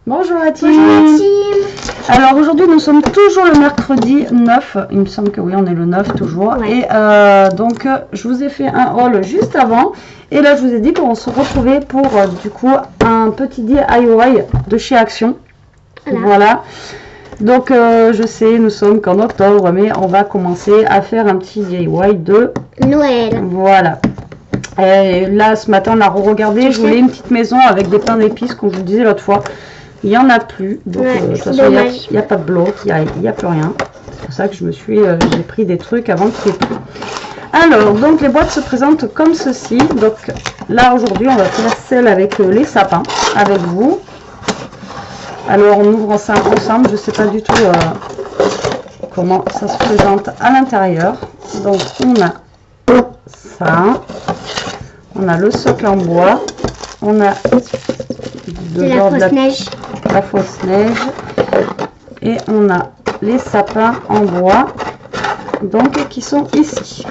Bonjour la team. Bonjour la team. Alors aujourd'hui nous sommes toujours le mercredi 9, il me semble que oui on est le 9 toujours. Ouais. Et donc je vous ai fait un haul juste avant. Et là je vous ai dit qu'on se retrouvait pour du coup un petit DIY de chez Action. Voilà. Donc je sais nous sommes qu'en octobre mais on va commencer à faire un petit DIY de Noël. Voilà. Et là ce matin on a regardé, je voulais une petite maison avec des pains d'épices comme je vous disais l'autre fois. Il n'y en a plus, donc de toute façon il n'y a pas de bloc, il n'y a plus rien. C'est pour ça que j'ai pris des trucs avant qu'il n'y ait plus. Alors, donc les boîtes se présentent comme ceci. Donc là aujourd'hui on va faire celle avec les sapins, avec vous. Alors on ouvre ça ensemble, je ne sais pas du tout comment ça se présente à l'intérieur. Donc on a ça, on a le socle en bois, on a la fausse neige et on a les sapins en bois donc qui sont ici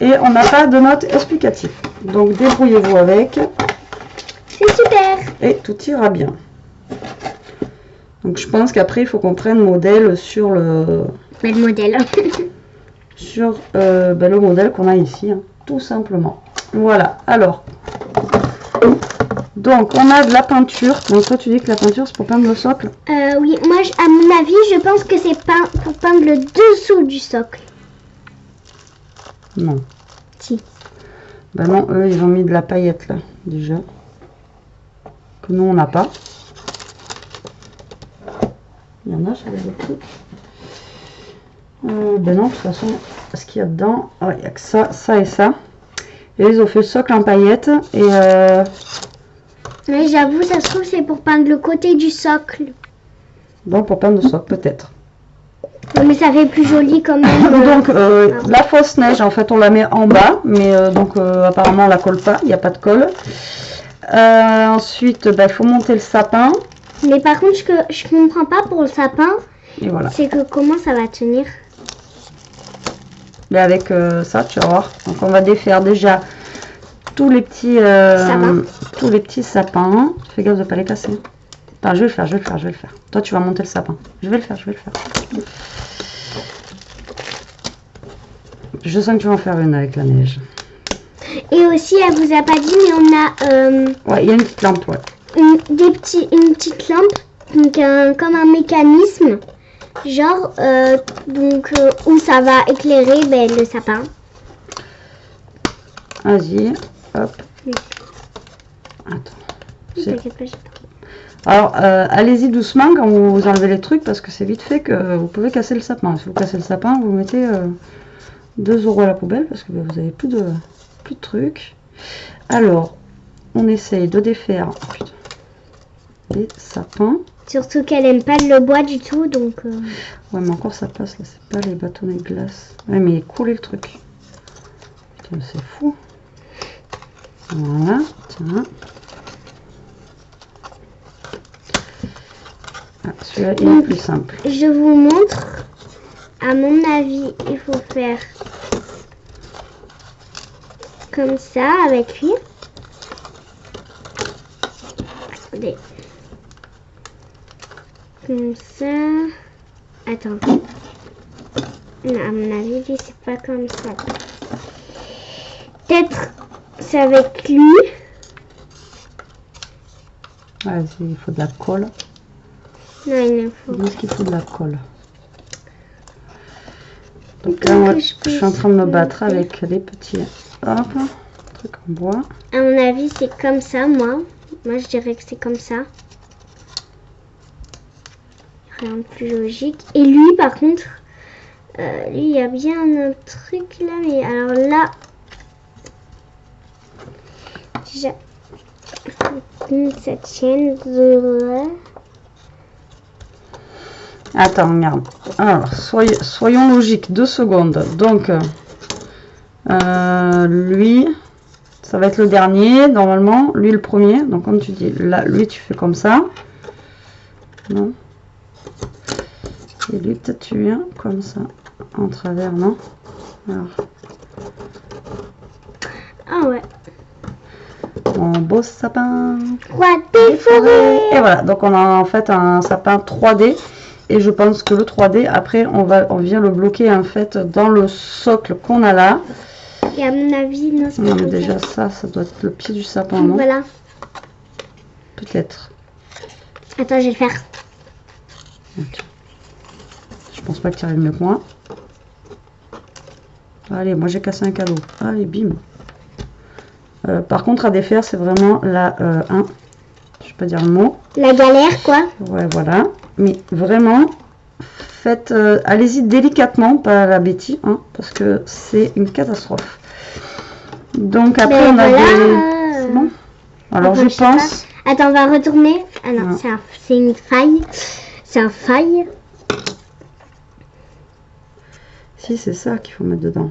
et on n'a pas de notes explicatives, donc débrouillez-vous avec, c'est super et tout ira bien. Donc je pense qu'après il faut qu'on prenne modèle sur le modèle sur le modèle qu'on a ici, hein, tout simplement. Voilà, alors donc on a de la peinture. Donc toi tu dis que la peinture c'est pour peindre le socle? Oui, moi à mon avis je pense que c'est pour peindre le dessous du socle. Non. Si. Ben non, eux ils ont mis de la paillette là déjà. Que nous on n'a pas. Il y en a sur les autres trucs. Ben non, de toute façon, ce qu'il y a dedans, il n'y a que ça, ça et ça. Et ils ont fait le socle en paillettes et mais j'avoue, ça se trouve c'est pour peindre le côté du socle. Bon, pour peindre le socle peut-être. Mais ça fait plus joli quand même. Donc la fausse neige en fait on la met en bas, mais apparemment on la colle pas, il n'y a pas de colle. Ensuite il faut monter le sapin. Mais par contre je comprends pas pour le sapin. Et voilà. C'est que comment ça va tenir? Mais avec ça tu vas voir. Donc on va défaire déjà tous les petits sapins. Fais gaffe de pas les casser. Attends, je vais le faire. Toi tu vas monter le sapin. Je vais le faire. Je sens que tu vas en faire une avec la neige. Et aussi, elle vous a pas dit, mais on a... ouais, il y a une petite lampe, ouais. Une petite lampe, donc comme un mécanisme, genre, où ça va éclairer le sapin. Vas-y, hop. Attends. Alors, allez-y doucement quand vous enlevez les trucs, parce que c'est vite fait que vous pouvez casser le sapin. Si vous cassez le sapin, vous mettez 2 € à la poubelle, parce que vous n'avez plus de trucs. Alors, on essaye de défaire les sapins. Surtout qu'elle aime pas le bois du tout, donc... Ouais, mais encore ça passe, là, c'est pas les bâtonnets de glace. Ouais, mais il est coulé le truc. Putain, c'est fou. Voilà, tiens. Celui-là, il est plus simple. Je vous montre. À mon avis, il faut faire comme ça avec lui. Attendez. Comme ça. Attends. Non, à mon avis, lui, c'est pas comme ça. Peut-être c'est avec lui. Vas-y, il faut de la colle. Non, il faut. Où est-ce qu'il faut de la colle? Donc là, moi, je suis en train de me battre avec les petits trucs en bois. À mon avis, c'est comme ça, moi. Moi, je dirais que c'est comme ça. Rien de plus logique. Et lui, par contre, lui, il y a bien un truc là, mais alors là, déjà, faut que ça tienne. Attends, regarde. Alors, soyons logiques, 2 secondes. Donc, lui, ça va être le dernier, normalement. Lui, le premier. Donc, comme tu dis, là, lui, tu fais comme ça. Non. Et lui, peut-être tu viens comme ça, en travers, non? Alors. Ah ouais. Mon beau sapin. 3D forêt. Et voilà, donc on a en fait un sapin 3D. Et je pense que le 3D, après, on vient le bloquer en fait dans le socle qu'on a là. Et à mon avis, non, c'est pas comme déjà ça doit être le pied du sapin, non? Voilà. Peut-être. Attends, je vais le faire. Okay. Je pense pas que tu arrives mieux que moi. Allez, moi j'ai cassé un cadeau. Allez, bim. Par contre, à défaire, c'est vraiment la 1. Je vais pas dire le mot. La galère, quoi. Ouais, voilà. Mais vraiment, faites, allez-y délicatement, pas la bêtise, hein, parce que c'est une catastrophe. Donc après, on a des... C'est bon. Alors je pense... Attends, on va retourner. Ah non, c'est une faille. C'est un faille. Si, c'est ça qu'il faut mettre dedans.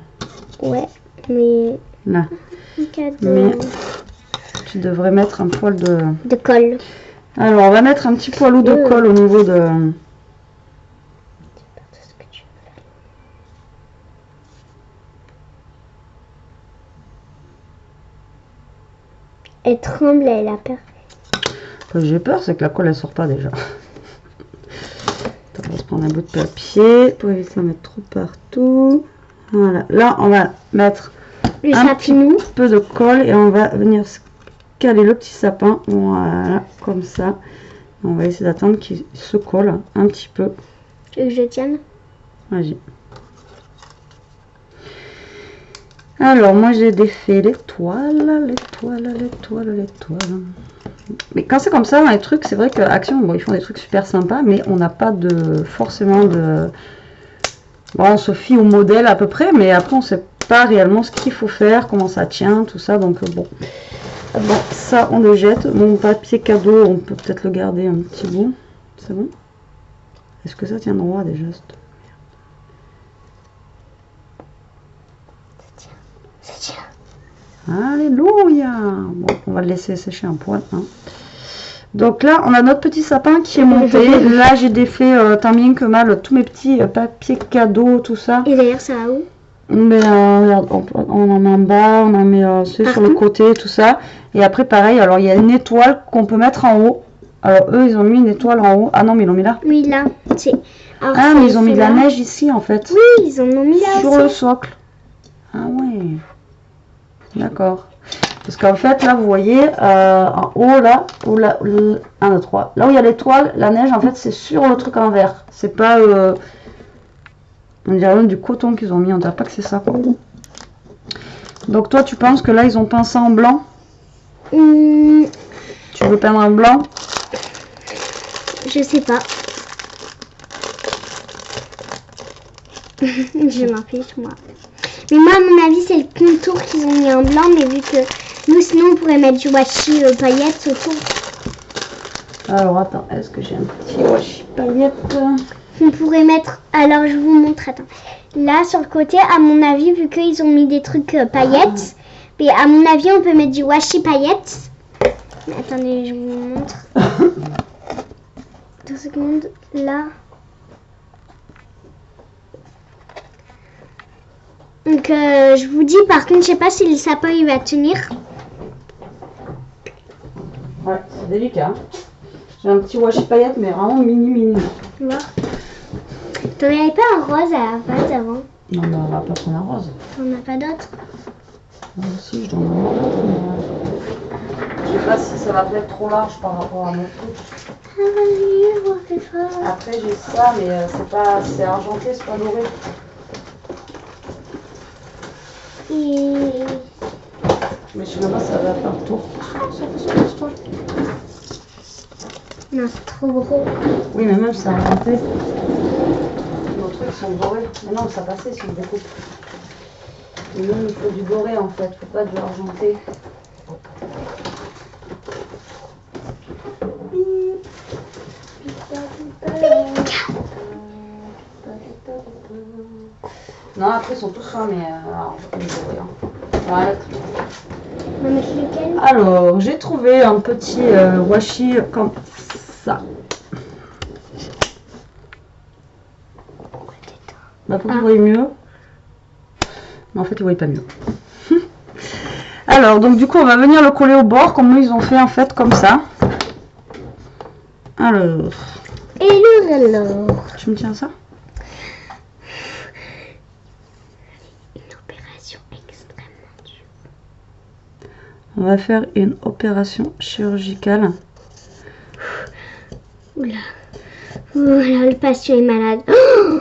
Ouais, mais... Là. Mais tu devrais mettre un poil de colle. Alors, on va mettre un petit poilou de colle au niveau de... Elle tremble, elle a peur. J'ai peur, c'est que la colle, elle sort pas déjà. On va se prendre un bout de papier pour éviter de la mettre trop partout. Voilà. Là, on va mettre un petit peu de colle et on va venir caler le petit sapin. Voilà, comme ça. On va essayer d'attendre qu'il se colle un petit peu. Tu veux que je tienne? Vas-y. Alors, moi, j'ai défait l'étoile. Mais quand c'est comme ça, dans les trucs, c'est vrai que Action, bon, ils font des trucs super sympas, mais on n'a pas forcément de... Bon, on se fie au modèle à peu près, mais après, on sait pas réellement ce qu'il faut faire, comment ça tient, tout ça, donc bon. Bon, ça, on le jette. Mon papier cadeau, on peut peut-être le garder un petit bout. C'est bon? Est-ce que ça tient droit déjà? Ça tient. Alléluia! Bon, on va le laisser sécher un poil. Hein. Donc là, on a notre petit sapin qui est monté. Là, j'ai défait tant bien que mal tous mes petits papiers cadeaux, tout ça. Et d'ailleurs, ça va où? Mais regarde, on en met en bas, on en met ceux sur le côté, tout ça. Et après, pareil, alors il y a une étoile qu'on peut mettre en haut. Alors eux, ils ont mis une étoile en haut. Ah non, mais ils l'ont mis là. Oui, là. Ah, mais ils ont mis de la neige ici, en fait. Oui, ils en ont mis là sur aussi. Le socle. Ah ouais. D'accord. Parce qu'en fait, là, vous voyez, en haut, là, où là, 1, 2, 3. Là où il y a l'étoile, la neige, en fait, c'est sur le truc en vert. C'est pas... on dirait même du coton qu'ils ont mis. On dirait pas que c'est ça, quoi. Donc, toi, tu penses que là, ils ont peint ça en blanc? Tu veux peindre en blanc? Je sais pas. Je m'en fiche, moi. Mais moi, à mon avis, c'est le contour qu'ils ont mis en blanc. Mais vu que nous, sinon, on pourrait mettre du washi paillettes autour. Alors, attends. Est-ce que j'ai un petit washi paillettes? On pourrait mettre... Alors, je vous montre. Attends. Là, sur le côté, à mon avis, vu qu'ils ont mis des trucs paillettes. Mais à mon avis, on peut mettre du washi paillettes. Mais attendez, je vous montre. 2 secondes. Là. Donc, je vous dis, par contre, je sais pas si le sapin, il va tenir. Ouais, c'est délicat. J'ai un petit washi paillettes, mais vraiment mini. Voir. T'en avais pas un rose à la base avant? Non, mais on va pas prendre un rose. T'en as pas d'autres? Moi aussi, je dois en avoir d'autres, mais... Je sais pas si ça va être trop large par rapport à mon truc. Ah, vas-y, on fait ça. Après, j'ai ça, mais c'est argenté, c'est pas doré. Mais je sais même pas si ça va faire le tour. Non, c'est trop gros. Oui, mais même c'est argenté. Nos trucs sont dorés. Mais non, ça passait si on découpe. Mais même, il faut du doré en fait, faut pas du argenté. Non, après ils sont tous fins, mais alors, je peux les dorés. Hein. On va mettre. On va mettre lequel? Alors, j'ai trouvé un petit washi comme ça. Bah, pour que vous voyez mieux. Mais en fait, vous voyez pas mieux. Alors, donc du coup, on va venir le coller au bord, comme ils ont fait en fait, comme ça. Alors. Alors. Tu me tiens ça? Une opération extrêmement dure. On va faire une opération chirurgicale. Oula. Oula, le patient est malade. Oh,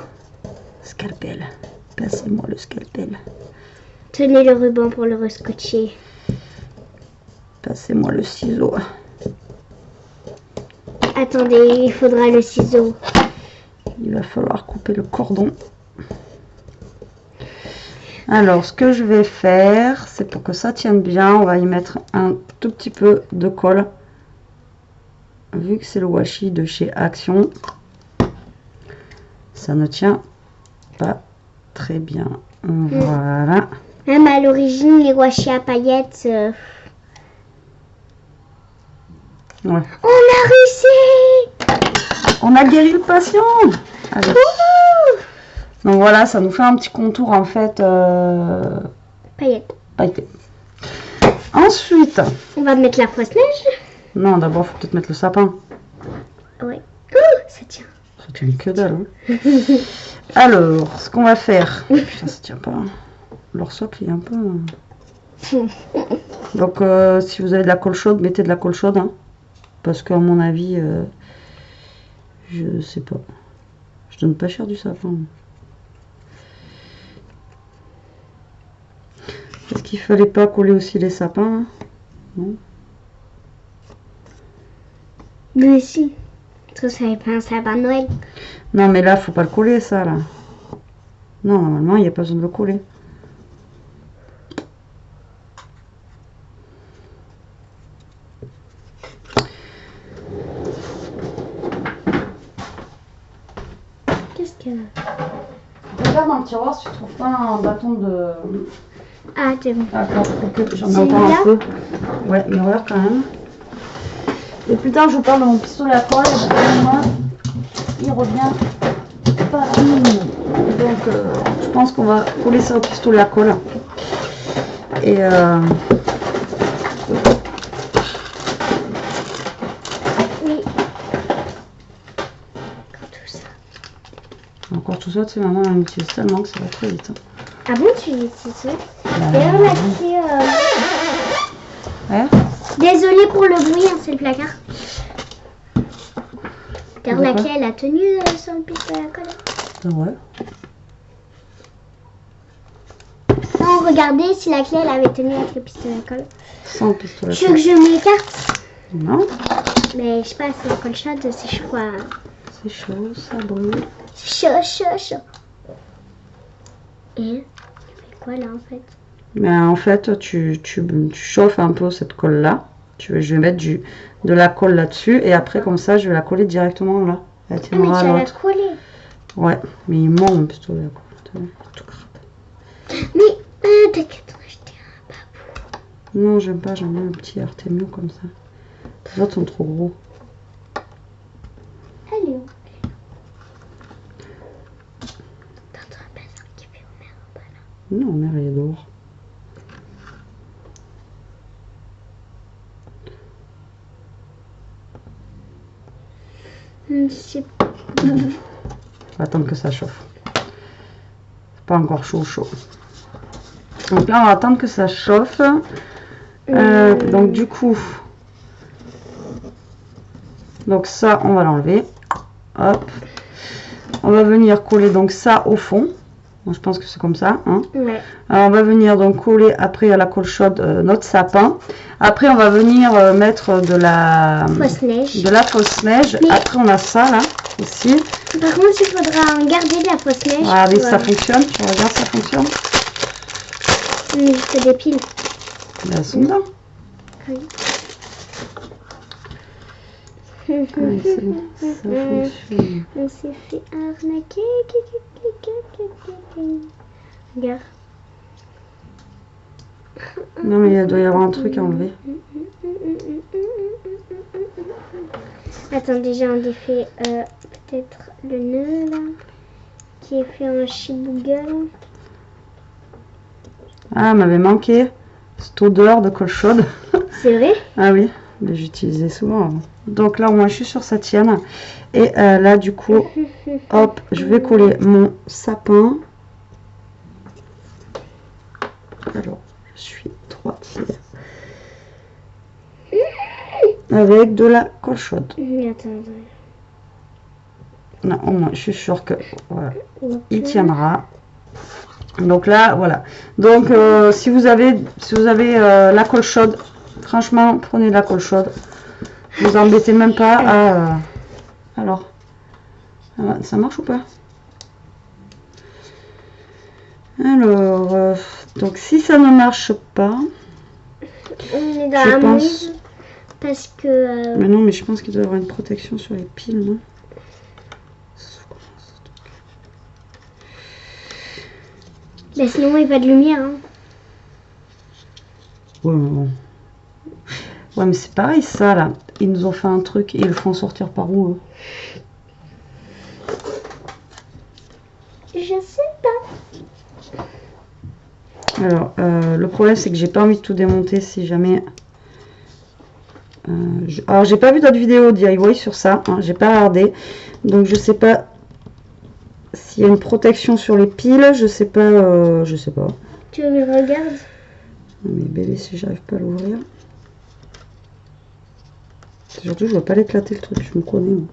Scalpel. Passez-moi le scalpel. tenez le ruban pour le rescotcher. Passez-moi le ciseau. Attendez, il faudra le ciseau. Il va falloir couper le cordon. Alors, ce que je vais faire, c'est pour que ça tienne bien, on va y mettre un tout petit peu de colle. Vu que c'est le washi de chez Action, ça ne tient pas très bien. Voilà. Même à l'origine, les washi à paillettes... Ouais. On a réussi! On a guéri le patient. Allez. Donc voilà, ça nous fait un petit contour en fait Paillettes. pailleté. Ensuite, On va mettre la fausse neige. non, d'abord, faut peut-être mettre le sapin. Ouais. Oh, ça tient. Ça tient que dalle. Hein. Alors, ce qu'on va faire. Putain, ça tient pas. Leur socle, il est un peu. Donc, si vous avez de la colle chaude, mettez de la colle chaude. Hein. Parce qu'à mon avis, je sais pas. Je donne pas cher du sapin. Est-ce qu'il fallait pas coller aussi les sapins? Hein? Non. Mais si. Ça n'est pas un sapin de Noël. Non, mais là, faut pas le coller, ça, là. Non, normalement, il n'y a pas besoin de le coller. Qu'est-ce que... Regarde dans le tiroir si tu trouves pas un bâton de... Ah, c'est bon. D'accord, j'en ai encore un peu. Ouais, mais regarde quand même. Et plus tard, je vous parle de mon pistolet à colle. Et moi, il revient pas. Donc, je pense qu'on va coller ça au pistolet à colle. Et Oui. Encore tout ça. encore tout ça, tu sais, maman, elle utilise tellement que ça va très vite. Hein. Ah bon, tu utilises ça? D'ailleurs, la clé... Ouais. Désolée pour le bruit, hein, c'est le placard. Car la Pourquoi? clé, elle a tenu sur le pistolet à colle. Ouais. Non, regardez si la clé, elle avait tenu avec le pistolet à colle. Sans le pistolet à Tu veux colle. que je m'écarte? Non. Mais je sais pas, c'est la colle chaude, c'est chaud quoi. C'est chaud, ça brûle. Chaud, chaud, chaud. Et tu fais quoi là en fait? Mais en fait, tu chauffes un peu cette colle-là. Je vais mettre de la colle là-dessus. Et après, comme ça, je vais la coller directement là. Elle Ah, mais tiendra tu à vas la l'autre. coller. Ouais, mais il ment mon pistolet à colle. Tout crade. Mais t'inquiète, je t'ai un babou. Non, j'aime pas. J'aime bien le petit Artemio comme ça. Les autres sont trop gros. Elle est où? T'entends pas ça qui fait au mère en bas là? Non, mère, il est dehors. Je sais pas. On va attendre que ça chauffe. C'est pas encore chaud. Donc là, on va attendre que ça chauffe. Donc du coup, donc ça, on va l'enlever. Hop. On va venir coller donc ça au fond. Bon, je pense que c'est comme ça. Hein. Ouais. Alors, on va venir donc coller après à la colle chaude notre sapin. Après, on va venir mettre de la Fausse neige. neige. Après, on a ça là aussi. Par contre, il faudra en garder de la fausse neige. Ah oui, ça fonctionne. Je regarde, ça fonctionne. Mais je te dépile. Ben, elles sont dedans. Oui. Oui, c'est bon, ça fonctionne. On s'est fait arnaquer. Regarde. Non, mais il doit y avoir un truc à enlever. Attends, déjà on défait peut-être le nœud là, qui est fait en chibougal. Ah, m'avait manqué cette odeur de colle chaude. C'est vrai? Ah oui, mais j'utilisais souvent avant. Donc là, au moins, je suis sûre que ça tienne. Et là, du coup, hop, je vais coller mon sapin. Alors, je suis droitier. Avec de la colle chaude. Attends. Là, au moins, je suis sûre que voilà, il tiendra. Donc là, voilà. Donc, si vous avez la colle chaude, franchement, prenez de la colle chaude. Vous embêtez même pas à... alors, ça marche ou pas? Alors, donc si ça ne marche pas, on est dans la mouise parce que... Mais non, mais je pense qu'il doit y avoir une protection sur les piles, non? Mais sinon, il n'y a pas de lumière. Hein. Ouais, mais bon. Ouais, mais c'est pareil, ça, là. Ils nous ont fait un truc et ils le font sortir par où, eux? Je sais pas. Alors, le problème, c'est que j'ai pas envie de tout démonter si jamais... Alors, j'ai pas vu d'autres vidéos DIY sur ça. Hein, j'ai pas regardé. Donc, je sais pas s'il y a une protection sur les piles. Je sais pas. Je sais pas. Tu veux que je regarde? Mais bébé, si j'arrive pas à l'ouvrir. Surtout, je veux pas l'éclater le truc. Je me connais. Moi.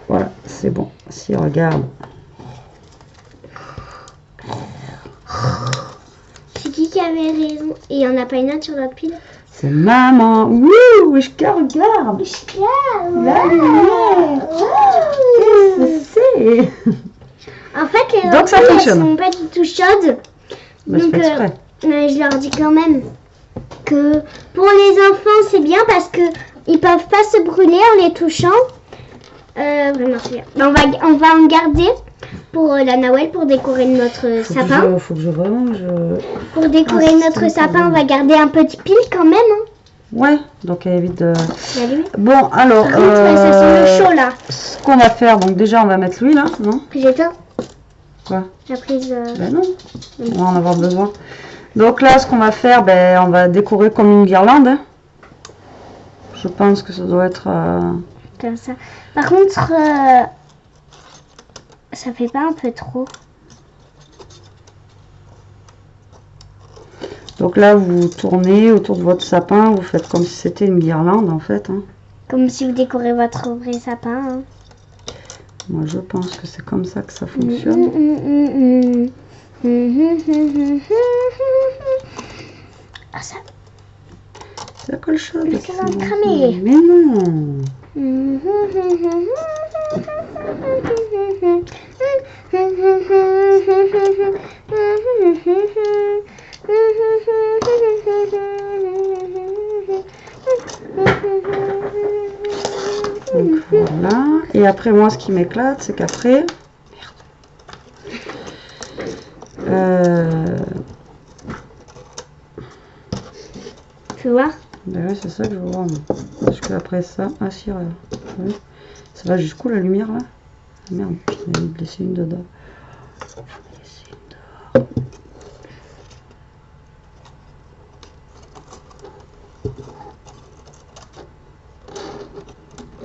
Voilà, c'est bon. Si, regarde. C'est qui avait raison? Et il n'y en a pas une autre sur notre pile? C'est maman. Wouh, Wishka, regarde. Wishka, la lumière. Qu'est-ce que c'est? En fait, les donc ça ampoules, fonctionne. elles sont pas du tout chaudes. Bah, donc, mais je leur dis quand même que pour les enfants, c'est bien parce que ils peuvent pas se brûler en les touchant. Vraiment, c'est bien. On va en garder pour la Noël, pour décorer notre sapin. Faut que je range. Pour décorer notre sapin, on va garder un petit pile quand même. Hein. Ouais, donc elle évite de... Bon, alors... Par contre, ça sent le chaud là. Ce qu'on va faire, donc déjà on va mettre l'huile, hein, non? J'ai éteint. Quoi? La prise... Ben non, on va en avoir besoin. Donc là, ce qu'on va faire, ben, on va décorer comme une guirlande. Hein. Je pense que ça doit être... Comme ça. Par contre, ça fait pas un peu trop? Donc là, vous tournez autour de votre sapin, vous faites comme si c'était une guirlande en fait. Hein. Comme si vous décorez votre vrai sapin. Hein. Moi, je pense que c'est comme ça que ça fonctionne. Ah, ça... C'est la colle chaude. Mais ça va cramer. Mais non. Donc voilà. Et après, moi, ce qui m'éclate, c'est qu'après... Tu vois? Ben oui, c'est ça que je veux voir. Parce que après ça... Ah si, regarde. Oui. Ça va jusqu'où la lumière là? Ah, merde, je vais laisser une dedans.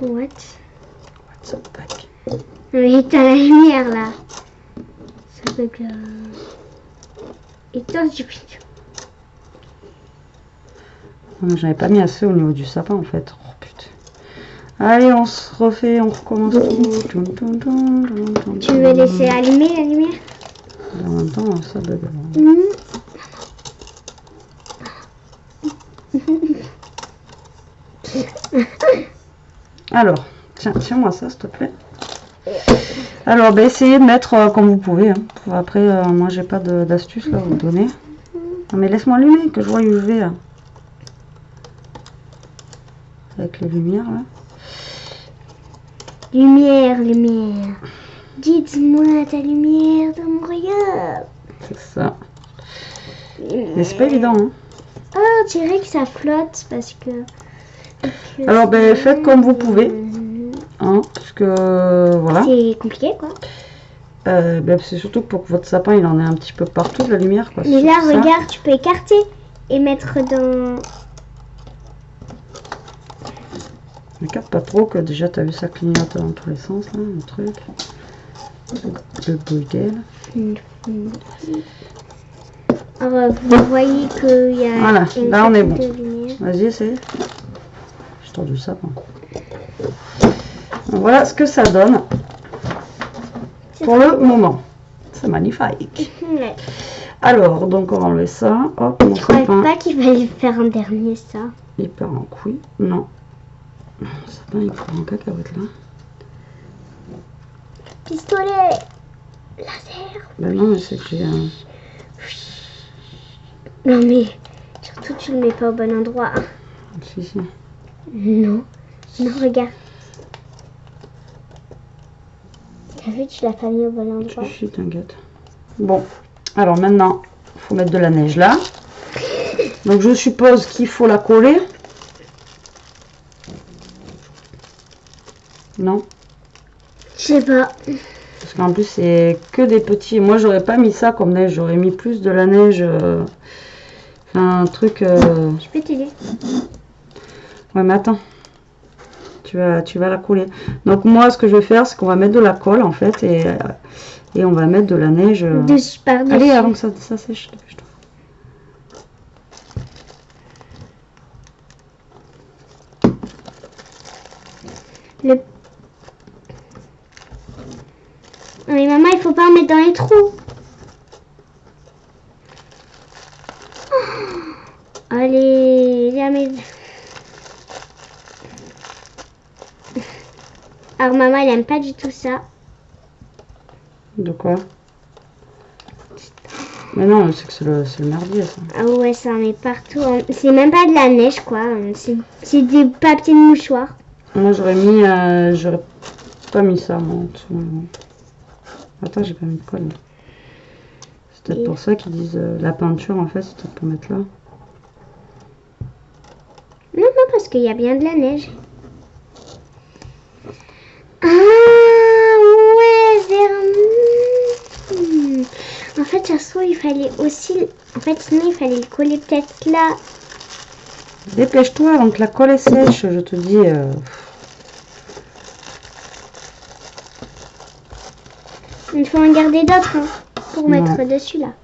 What's up back? Oui, t'as la lumière là. Ça bug. Éteins du vidéo. J'avais pas mis assez au niveau du sapin en fait. Oh putain. Allez, on se refait, on recommence tout. Tu veux laisser allumer la lumière? En même temps, ça bug. Alors, tiens-moi ça s'il te plaît. Alors, ben, essayez de mettre comme vous pouvez. Hein. Après, moi j'ai pas d'astuce là à vous donner. Non, mais laisse-moi allumer, que je vois où je vais là. Avec les lumières là. Lumière, lumière. Dites-moi ta lumière dans mon regard. C'est ça. Mais c'est pas évident. Hein. Oh, on dirait que ça flotte parce que... Alors, ben, faites comme vous pouvez. Hein, parce que voilà. C'est compliqué quoi. Ben, c'est surtout pour que votre sapin il en ait un petit peu partout de la lumière quoi. Mais là regarde, tu peux écarter et mettre dans... Écarte pas trop que déjà t'as vu ça clignote dans tous les sens là, le truc. Le bordel. Alors vous voyez qu'il y a... Voilà, là on est bon. lumière. Vas-y essaye. J'ai tordu ça. Voilà ce que ça donne pour le moment. C'est magnifique. Ouais. Alors, donc on va enlever ça. Hop, mon Je croyais sapin. pas qu'il fallait faire un dernier ça. Il part en couille. Non. Mon sapin il part en cacahuète là. Pistolet laser. Ben non, mais c'est que j'ai un... Non mais surtout tu le mets pas au bon endroit. Si, si. Non. Non, regarde. T'as vu, tu l'as pas mis au bon endroit. Si, t'inquiète. Bon, alors maintenant, il faut mettre de la neige là. Donc je suppose qu'il faut la coller. Non? Je sais pas. Parce qu'en plus, c'est que des petits. Moi, j'aurais pas mis ça comme neige. J'aurais mis plus de la neige. Enfin, un truc. Je peux t'aider. Ouais, mais attends. Tu vas la coller. Donc, moi, ce que je vais faire, c'est qu'on va mettre de la colle, en fait. Et on va mettre de la neige. Dessus, par-dessus. Allez, avant que ça sèche. Dépêche-toi. Mais maman, il faut pas en mettre dans les trous. Allez, jamais. Alors maman, elle aime pas du tout ça. De quoi? Mais non, c'est que c'est le merdier, ça. Ah ouais, ça en met partout. C'est même pas de la neige, quoi. C'est des papiers de mouchoir. Moi, j'aurais pas mis ça, moi, en dessous. Attends, j'ai pas mis de colle. C'est peut-être pour ça qu'ils disent la peinture, en fait, c'est peut-être pour mettre là. Non, parce qu'il y a bien de la neige. Ah, ouais, vers... En fait, ça se trouve, il fallait aussi... En fait, sinon, il fallait le coller peut-être là. Dépêche-toi avant que la colle est sèche, je te dis. Il faut en garder d'autres hein, pour mettre dessus là.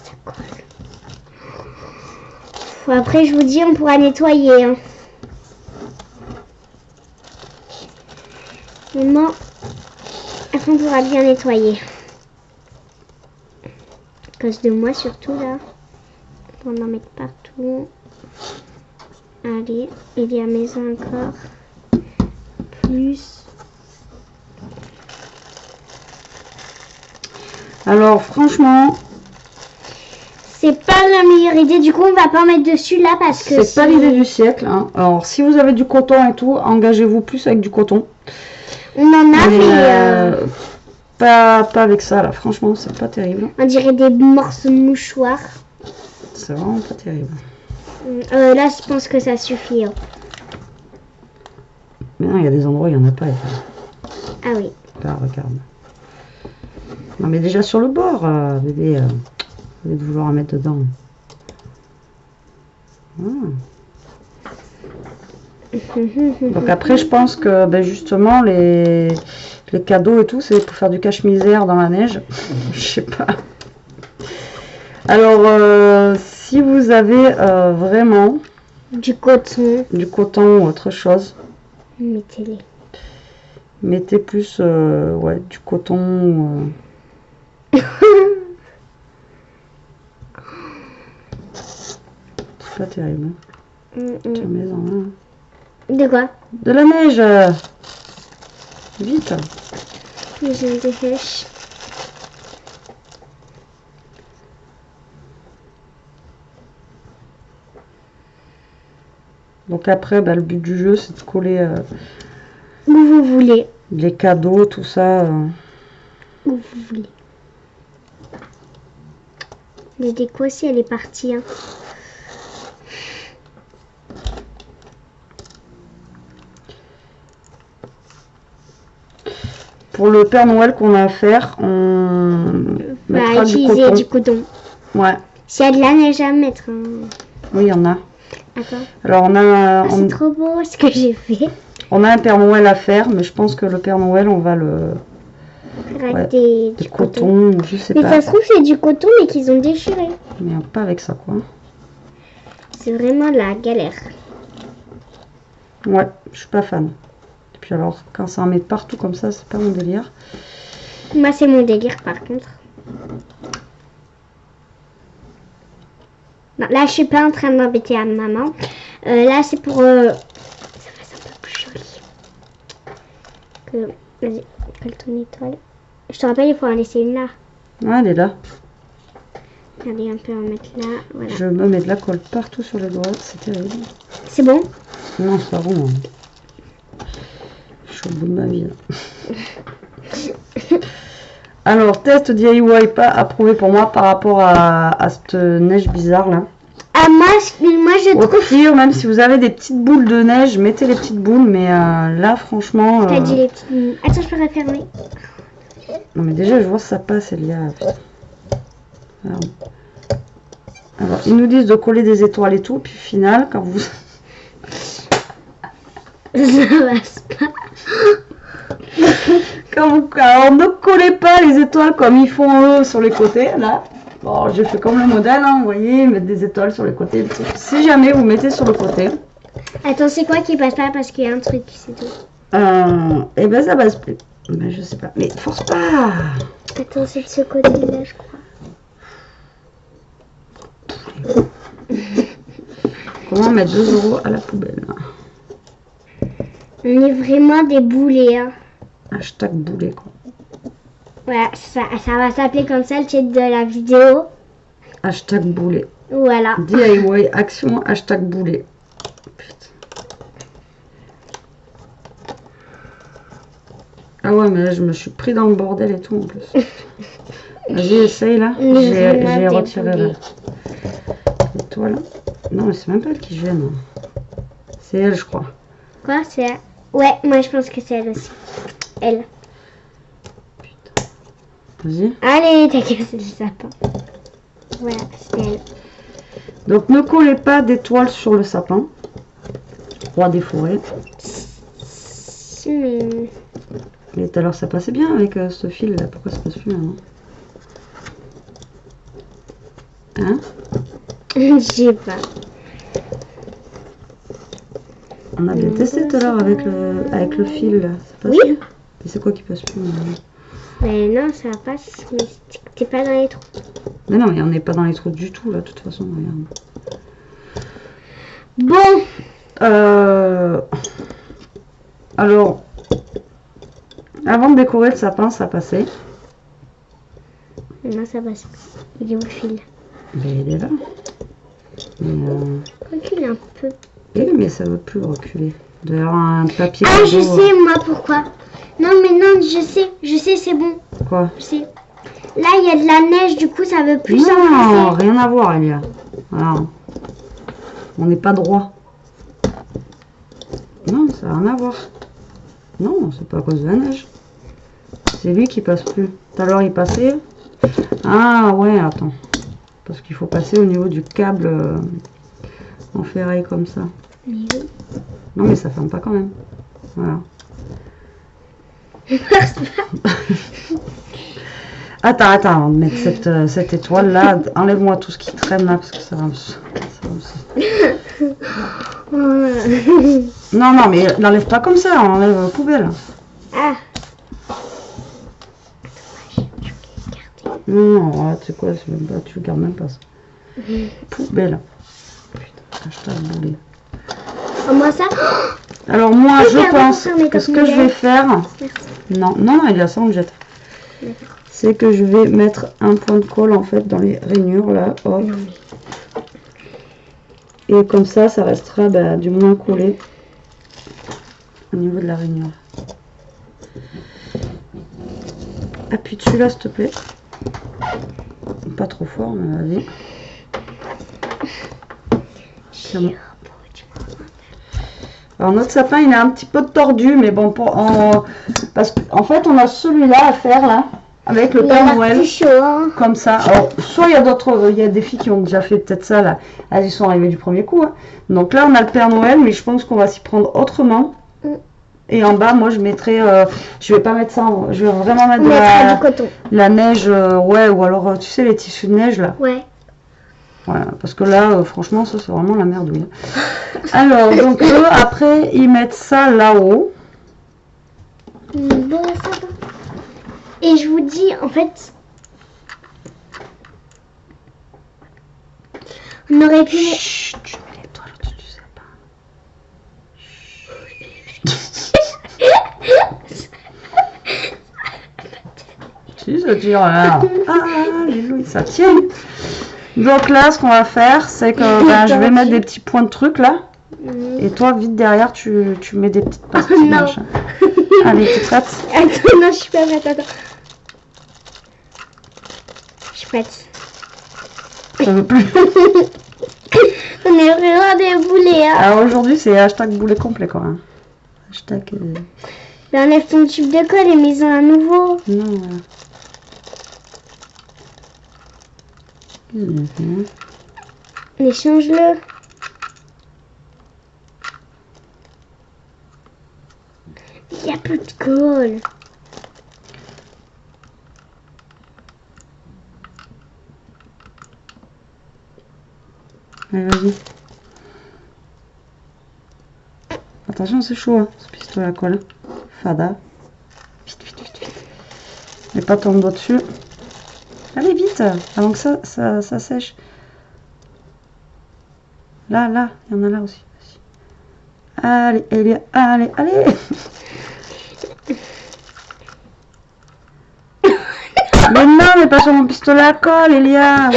Ça colle. Après, je vous dis, on pourra nettoyer. Hein. Vraiment, après, on pourra bien nettoyer. À cause de moi, surtout là. On va en mettre partout. Allez, il y a maison encore. Plus. Alors, franchement, c'est pas la meilleure idée. Du coup, on va pas en mettre dessus là parce que c'est pas l'idée du siècle. Hein. Alors, si vous avez du coton et tout, engagez-vous plus avec du coton. On en a, mais pas avec ça là. Franchement, c'est pas terrible. On dirait des morceaux de mouchoir. C'est vraiment pas terrible. Là, je pense que ça suffit. Hein. Mais non, il y a des endroits où il n'y en a pas. Ah oui. Là, regarde. Non, mais déjà sur le bord, bébé. Au lieu de vouloir en mettre dedans. Donc après, je pense que ben, justement, les cadeaux et tout, c'est pour faire du cache-misère dans la neige. Je sais pas. Alors, si vous avez vraiment du coton ou autre chose, mettez-les. Mettez plus ouais, du coton. C'est pas terrible. Tiens, mets-en là. De quoi? De la neige. Vite. Je me dépêche. Donc après, bah, le but du jeu, c'est de coller où vous voulez. Les cadeaux, tout ça. Où vous voulez. La déco aussi, elle est partie. Hein. pour le Père Noël qu'on a à faire, on mettra utiliser du coton. Ouais. S'il y a de la neige à mettre. Hein. Oui, il y en a. D'accord. Alors on a... c'est trop beau ce que j'ai fait. On a un Père Noël à faire, mais je pense que le Père Noël, on va le... Avec du coton, je sais pas. Mais ça se trouve, c'est du coton, mais qu'ils ont déchiré. Mais pas avec ça, quoi. C'est vraiment la galère. Ouais, je suis pas fan. Et puis alors, quand ça en met partout comme ça, c'est pas mon délire. Moi, c'est mon délire, par contre. Non, là, je suis pas en train d'embêter à maman. Là, c'est pour... ça fasse un peu plus joli. Vas-y, colle ton étoile. Je te rappelle, il faut en laisser une là. Ouais, elle est là. Regardez, un peu en mettre là. Voilà. Je me mets de la colle partout sur les doigts, c'est terrible. C'est bon? Non, c'est pas bon. Hein. Je suis au bout de ma vie. Là. Alors, test DIY pas approuvé pour moi par rapport à cette neige bizarre là. Ah, moi je trouve... Au pire, même si vous avez des petites boules de neige, mettez les petites boules, mais là, franchement... T'as dit les petites boules. Attends, je peux refermer. Non, mais déjà, je vois que ça passe, Elia. Alors, ils nous disent de coller des étoiles et tout, puis au final, quand vous... Ça passe pas. Alors, ne collez pas les étoiles comme ils font eux sur les côtés, là. Bon, j'ai fait comme le modèle, hein, vous voyez, mettre des étoiles sur les côtés. Si jamais vous mettez sur le côté... Attends, c'est quoi qui passe pas parce qu'il y a un truc, c'est tout. Eh ben, ça passe plus. Ben, je sais pas. Mais force pas. Attends, c'est de ce côté-là, je crois. Comment mettre 2 € à la poubelle? On est vraiment des boulets, hein. Hashtag boulet, quoi. Voilà, ça va s'appeler comme ça le titre de la vidéo. Hashtag boulet. Voilà. DIY action, hashtag boulet. Putain. Ah ouais, mais là, je me suis pris dans le bordel et tout, en plus. Vas-y, essaye, là. J'ai retiré, là. L'étoile. Non, mais c'est même pas elle qui gêne. C'est elle, je crois. Quoi, c'est elle? Ouais, moi, je pense que c'est elle aussi. Elle. Vas-y. Allez, t'as cassé le sapin. Voilà, c'est elle. Donc, ne collez pas d'étoiles sur le sapin. Roi des forêts. Mais tout à l'heure, ça passait bien avec ce fil là. Pourquoi ça passe plus maintenant? Hein? je sais pas. On a bien testé tout à l'heure avec le fil là. Ça passe Oui. Et c'est quoi qui passe plus maintenant? Mais non, ça passe, mais t'es pas dans les trous. Mais non, mais on n'est pas dans les trous du tout là, de toute façon, regarde. Bon. Alors, avant de décorer le sapin, ça passait. Non, ça passe pas. Il est où le fil? Mais il est là. Mais recule un peu. oui, mais ça veut plus reculer. D'ailleurs, un papier. Ah, je sais moi pourquoi. Non, mais non, je sais, c'est bon. Quoi? Je sais. Là, il y a de la neige, du coup, ça veut plus Non, s'enfoncer. rien à voir, Elia. Voilà. On n'est pas droit. Non, ça n'a rien à voir. Non, c'est pas à cause de la neige. C'est lui qui passe plus. Tout à l'heure, il passait. Ah, ouais, attends. Parce qu'il faut passer au niveau du câble en ferraille comme ça. Non, mais ça ferme pas quand même. Voilà. Attends, avant de mettre cette étoile là, enlève-moi tout ce qui traîne là parce que ça va aussi. Non, mais l'enlève pas comme ça, on enlève la poubelle. Ah. Non, tu sais quoi, tu gardes même pas ça. Poubelle. Putain, hashtag boulet. Moi ça. Alors moi, je pense que ce que je vais faire... Non, il y a ça, on le jette. C'est que je vais mettre un point de colle en fait dans les rainures là, hop. Et comme ça, ça restera du moins collé au niveau de la rainure. Appuie dessus là, s'il te plaît. Pas trop fort, mais vas-y. Alors notre sapin il est un petit peu tordu, mais bon, parce qu'en fait on a celui-là à faire là, avec le Père Noël, chaud, hein. comme ça. Alors soit il y a d'autres, il y a des filles qui ont déjà fait peut-être ça là, elles y sont arrivées du premier coup. Hein. Donc là on a le Père Noël, mais je pense qu'on va s'y prendre autrement. Et en bas, moi je mettrai, je vais pas mettre ça, je vais vraiment mettre du coton. La neige, ouais, ou alors tu sais les tissus de neige là. Ouais. Voilà, parce que là, franchement, ça c'est vraiment la merdouille. Alors, donc eux, après, ils mettent ça là-haut. Bon, ça va. Et je vous dis, en fait, on aurait pu... Chut, tu mets les toiles au-dessus du sapin. Si, ça tire là. Ah, alléluia, ça tient. Donc là, ce qu'on va faire, c'est que je vais mettre des petits points de trucs là. Et toi, vite derrière, tu mets des petites pastilles. Non. Allez, t'es prête? Attends, non, je suis pas prête, attends. Je suis prête. Ça veut plus. On est vraiment des boulets, hein. Alors aujourd'hui, c'est hashtag boulet complet quoi. Hein. Hashtag... Ben, enlève ton tube de colle et mets-en un nouveau. Non, Mais change-le. Il y a plus de colle. Allez, vas-y. Attention, c'est chaud, hein, ce pistolet à colle. Fada. Vite, vite, vite, vite. Et pas ton doigt dessus. Allez, vite, avant que ça sèche. Là, il y en a là aussi. Allez, allez, allez, allez. Mais non, mais pas sur mon pistolet à colle, Elia.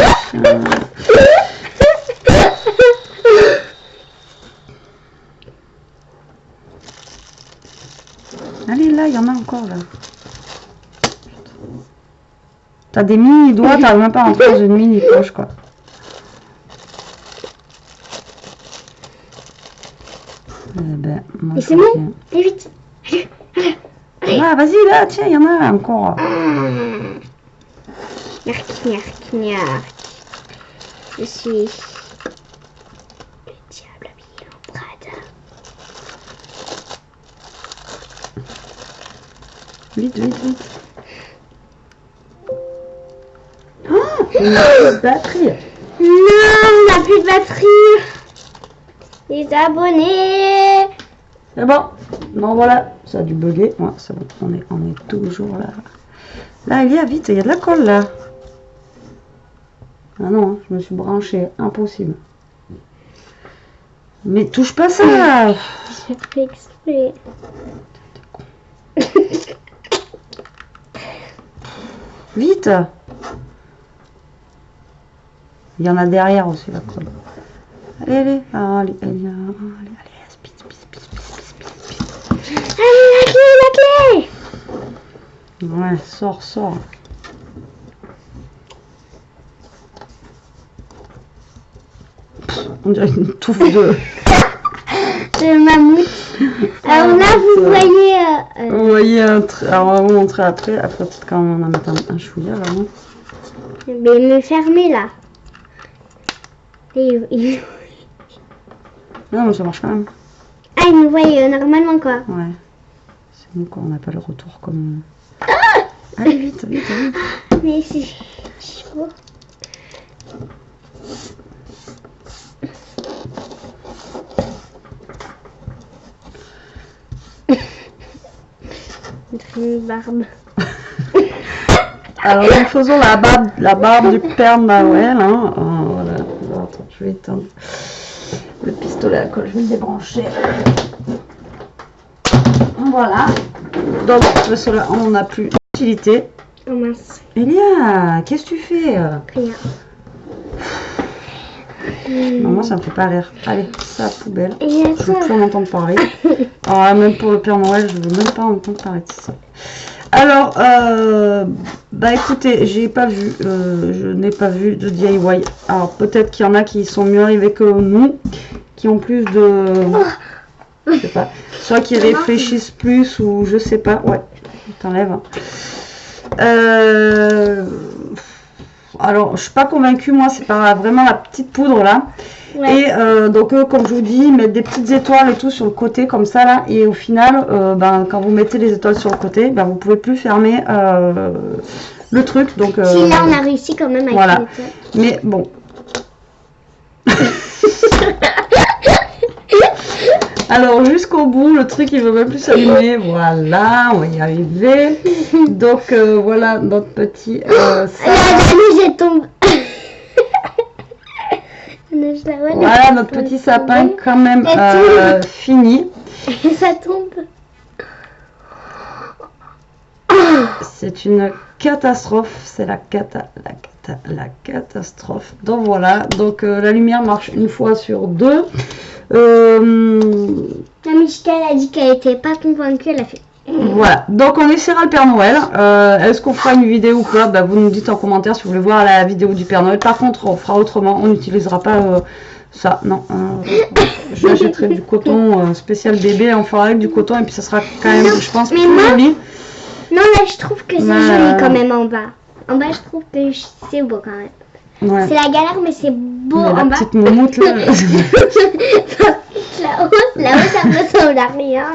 Allez, là, il y en a encore, là. T'as des mini-doigts, t'arrives même pas à rentrer dans une mini-poche, quoi. Eh ben, moi, et c'est bon. Allez, vite. Ah, vas-y, là, tiens, il y en a encore. Knark, knark, knark. Je suis le diable habillé en Prada. Vite, vite, vite. Oh, on a plus de batterie. Non, on n'a plus de batterie. Les abonnés. C'est bon. Non, voilà. Ça a dû bugger. Ouais, c'est bon. On est toujours là. Là, il y a vite. Il y a de la colle, là. Ah non, je me suis branchée. Impossible. Mais touche pas ça. J'ai fait exprès. Vite. Il y en a derrière aussi, la colle. Allez, allez. Allez, allez, allez. Speed, speed, speed, speed, speed, speed. Allez, la clé, la clé. Ouais, sors, sors. On dirait une touffe de... Le mammouth. Alors là, vous voyez... Vous voyez un trait... Alors, on va vous montrer après. Après, peut-être quand on va mettre un chouïa, là, non? Mais me fermez, là. Non, mais ça marche quand même. Ah, il nous voit normalement, quoi. Ouais. C'est nous, quoi. On n'a pas le retour comme... Allez, vite, vite, vite. Mais c'est chaud. Une barbe. Alors, nous faisons la barbe du Père Noël. Hein. Voilà. Alors, attends, je vais éteindre le pistolet à colle. Je vais le débrancher. Voilà. Donc, cela, on n'a plus d'utilité. Oh mince. Elia, qu'est-ce que tu fais? Rien. Non, moi, ça me fait pas l'air. Allez, ça, poubelle. Et Je veux plus en entendre parler. Alors, même pour le Père Noël, je veux même pas en entendre parler de ça. Alors, bah écoutez, j'ai pas vu, je n'ai pas vu de DIY. Alors, peut-être qu'il y en a qui sont mieux arrivés que nous, qui ont plus de... Je sais pas. Soit qu'ils réfléchissent plus ou je sais pas. Ouais, t'enlèves. Alors, je suis pas convaincue, moi, c'est pas vraiment la petite poudre là. Ouais. Et donc, comme je vous dis, mettre des petites étoiles et tout sur le côté comme ça là. Et au final, quand vous mettez les étoiles sur le côté, vous pouvez plus fermer le truc. Donc, si là, on a réussi quand même avec voilà. Mais bon. Alors jusqu'au bout, le truc il veut même plus s'allumer. Voilà, on va y arriver. Donc voilà notre petit sapin. La neige tombe. Voilà notre petit sapin quand même fini. Ça tombe. C'est une catastrophe, c'est la catastrophe. Donc voilà, donc la lumière marche une fois sur deux. La Michel a dit qu'elle était pas convaincue, elle a fait. Voilà, donc on essaiera le Père Noël. Est-ce qu'on fera une vidéo ou pas? Vous nous dites en commentaire si vous voulez voir la vidéo du Père Noël. Par contre, on fera autrement, on n'utilisera pas ça. Non, j'achèterai du coton spécial bébé, on fera avec du coton et puis ça sera quand même, je pense, plus joli. Non, là je trouve que c'est joli quand même en bas. En bas, je trouve que c'est beau quand même. Ouais. C'est la galère, mais c'est beau en bas. La petite moumoute là. Là-haut, ça ressemble à rien.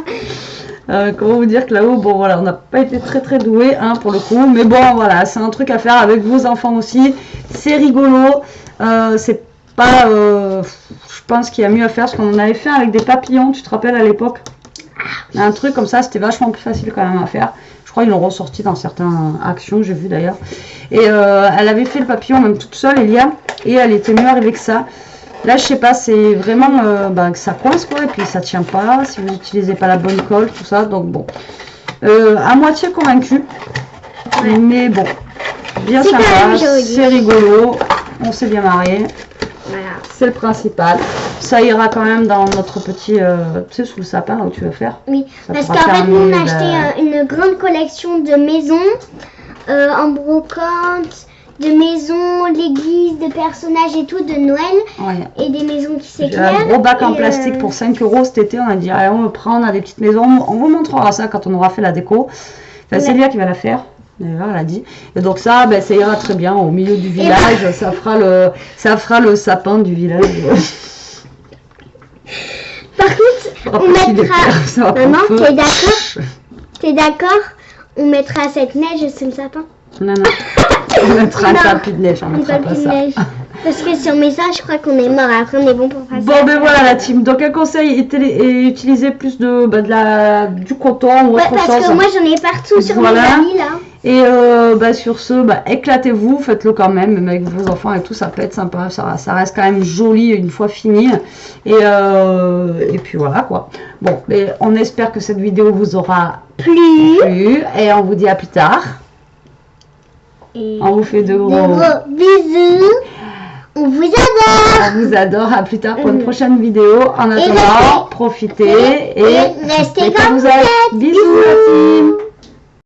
Comment vous dire que là-haut, bon voilà, on n'a pas été très doués pour le coup. Mais bon, voilà, c'est un truc à faire avec vos enfants aussi. C'est rigolo. C'est pas, je pense qu'il y a mieux à faire. Parce qu'on en avait fait avec des papillons, tu te rappelles à l'époque. Un truc comme ça, c'était vachement plus facile quand même à faire. Je crois qu'ils l'ont ressorti dans certaines actions, j'ai vu d'ailleurs. Et elle avait fait le papillon même toute seule, Elia, et elle était mieux arrivée que ça. Là, je sais pas, c'est vraiment que ça coince quoi, et puis ça tient pas, si vous n'utilisez pas la bonne colle, tout ça. Donc bon, à moitié convaincue, mais bon, bien sympa, c'est rigolo, on s'est bien marré. Voilà. C'est le principal. Ça ira quand même dans notre petit, tu sais, sous le sapin là où tu veux faire. Oui, parce qu'en fait, nous, on a acheté une grande collection de maisons en brocante, de maisons, l'église, de personnages et tout, de Noël. Ouais. Et des maisons qui s'éclairent. Un gros bac en plastique pour 5 € cet été. On a dit, allez, on le prend, on a des petites maisons. On vous montrera ça quand on aura fait la déco. Enfin, c'est Léa qui va la faire. D'ailleurs, elle a dit. Et donc ça, ça ira très bien au milieu du village. Ça fera le sapin du village. Par contre, on mettra. Maman, t'es d'accord? T'es d'accord? On mettra cette neige sur le sapin. Non. On mettra un tapis de neige. On mettra pas ça. Parce que si on met ça, je crois qu'on est mort. Après, on est bon pour passer. Bon, voilà la team. Donc, un conseil est utiliser plus du coton ou autre chose. Parce que moi, j'en ai partout sur mes amis là. Et sur ce, éclatez-vous, faites-le quand même avec vos enfants et tout, ça peut être sympa, ça reste quand même joli une fois fini. Et puis voilà quoi. Bon, mais on espère que cette vidéo vous aura plu et on vous dit à plus tard. Et on vous fait de gros bisous. On vous adore. On vous adore. À plus tard pour une prochaine vidéo. En attendant, profitez et restez comme vous êtes. Bisous la team.